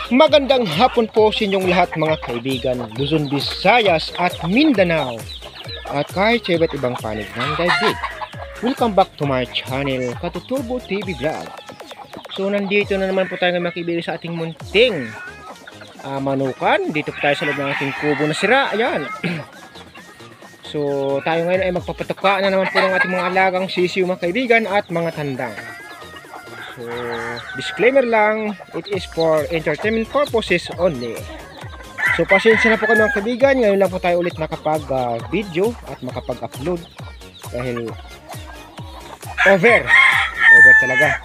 Magandang hapon po sa inyong lahat mga kaibigan, Luzon, Visayas at Mindanao at kahit sa iba't ibang panig ng daigdig. Welcome back to my channel, Katuturbo TV Vlog. So nandito na naman po tayo mga kaibigan sa ating munting manukan. Dito po tayo sa loob ng ating kubo na sira. Ayan. So tayo ngayon ay magpapatuka na naman po ng ating mga alagang sisiw mga kaibigan at mga tandang. So, disclaimer lang, it is for entertainment purposes only. So, pasensya na po kami mga kaibigan. Ngayon lang po tayo ulit nakapag-video at makapag-upload. Dahil over talaga.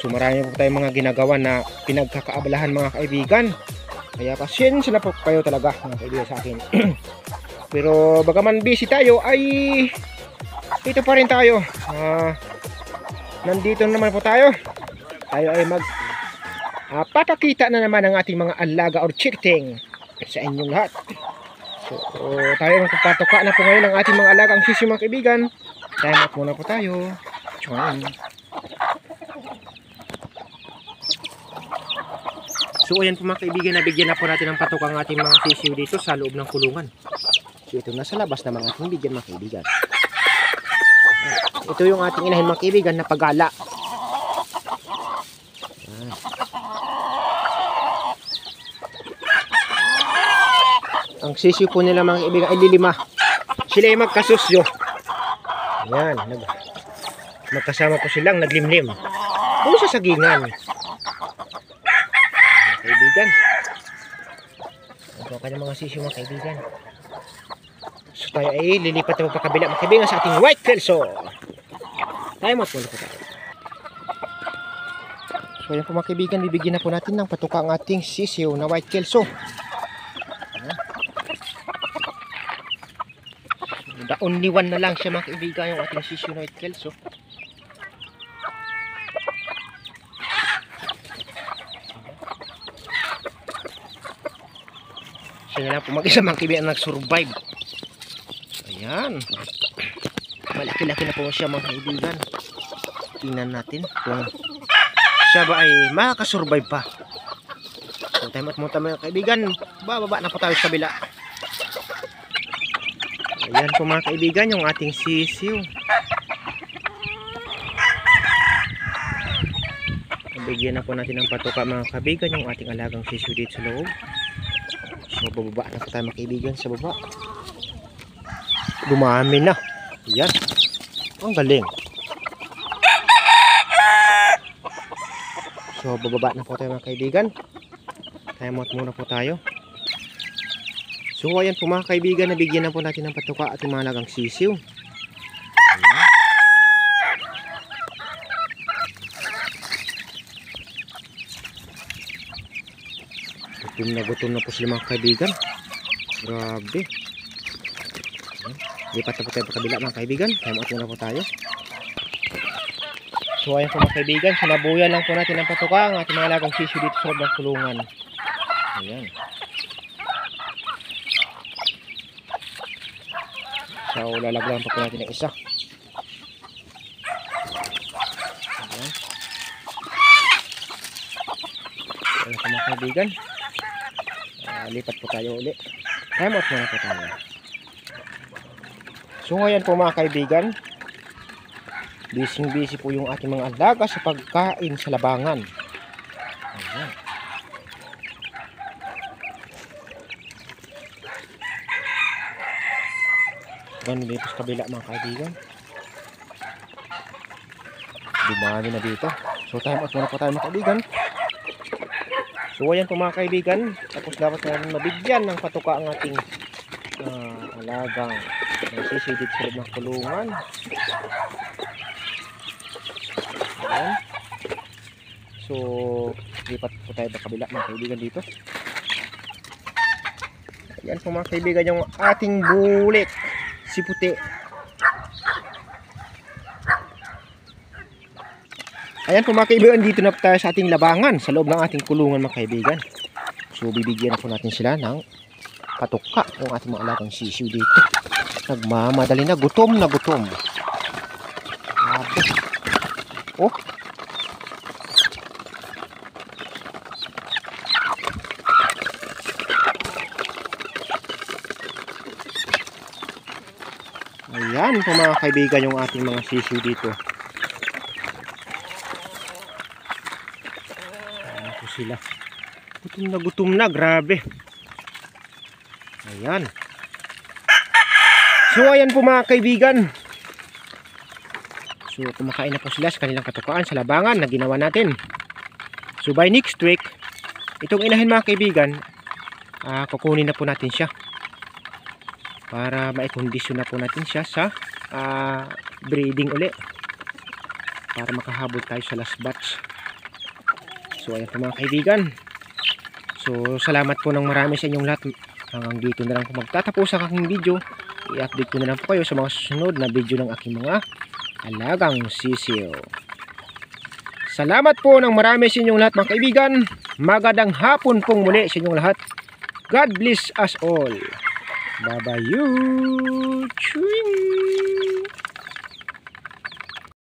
So, marami po tayong mga ginagawa na pinagkakaabalahan mga kaibigan. Kaya pasensya na po kayo talaga mga kaibigan sa akin. Pero bagaman busy tayo ay ito pa rin tayo. Nandito naman po tayo. Tayo ay papakita na naman ng ating mga alaga or chikiting sa inyong lahat. So tayo magpapatuka na po ngayon ng ating mga alagang sisiw mga kaibigan. Time out muna po tayo. Join. So ayan po mga kaibigan, nabigyan na po natin ng patuka ang ating mga sisiw dito sa loob ng kulungan. So ito na sa labas na mga ating bigyan mga kaibigan. Ito yung ating inahin mga kaibigan na pagala. Ang sisiw po nila mga kaibigan ay lilima. Sila ay magkasusyo. Ayan, magkasama po silang naglimlim. Puro sa sagingan. Mga kaibigan. Ito ang kanyang mga sisiw mga kaibigan. So tayo ay lilipat na magpakabila mga kaibigan sa ating white kelso. Tayo matulog po tayo. So ayan po mga kaibigan, bibigyan na po natin ng patuka ang ating sisiw na white kelso. The only one na lang siya mga kaibigan, yung ating sisiw na white kelso. Siya na lang po mag-isa mga kaibigan nag-survive. Ayan. Malaki-laki na po siya mga kaibigan. Tingnan natin kung siya ba ay makakasurvive pa. So tayo matmunta mga kaibigan, bababa na po tayo sa kabila. Ayan po mga kaibigan yung ating sisiw. Bigyan na po natin ng patuka mga kaibigan yung ating alagang sisiw dito sa loob. So bababa na po tayo mga kaibigan sa baba. Dumami na. Ayan. Ang galing. So bababa na po tayo mga kaibigan. Time out muna po tayo. So ayan po mga kaibigan, nabigyan na po natin ng patuka at yung mga alagang sisiw. Ayan. Gutom na po sila mga kaibigan. Grabe. Ayan. Lipat na po tayo sa kabila mga kaibigan. Time out muna po tayo. So ayan po mga kaibigan, sinabuyan lang po natin ng patuka ang ating mga alagang sisiw dito sa loob ng kulungan. Ayan. So lalagyan pa po natin ng isa. Ayan. Ayan po mga kaibigan. Lipat po tayo uli. Time out muna po tayo. So ayan po mga kaibigan, busy po yung ating mga alaga sa pagkain sa labangan. Ayan. Ganun dito sa kabila mga kaibigan. Dumami na dito. So time out muna po tayo mga kaibigan. So ayan po mga kaibigan, tapos dapat na mabigyan ng patuka ang ating alagang sisiw dito sa loob ng kulungan. Ayan. So lipat po tayo sa kabila mga kaibigan dito. Ayan po mga kaibigan yung ating bulik, si puti. Ayan po mga kaibigan, dito na po tayo sa ating labangan sa loob ng ating kulungan mga kaibigan. So bibigyan na po natin sila ng patuka ng ating mga alagang sisiw dito. Nagmamadali na, gutom na gutom. Oh, Ayan po mga kaibigan yung ating mga sisiw dito. Ayan po sila. Gutom na, grabe. Ayan. So ayan po mga kaibigan. So kumakain na po sila sa kanilang katukaan sa labangan na ginawa natin. So by next week, itong inahin mga kaibigan, kukunin na po natin siya. Para maikondisyon na po natin siya sa breeding uli. Para makahabol tayo sa last batch. So ayan po mga kaibigan. So salamat po ng marami sa inyong lahat. Hanggang dito na lang po magtatapos ang aking video. I-update ko na lang po kayo sa mga susunod na video ng aking mga alagang sisiw. Salamat po ng marami sa inyong lahat mga kaibigan. Magandang hapon pong muli sa inyong lahat. God bless us all. Bye-bye you. Chewing.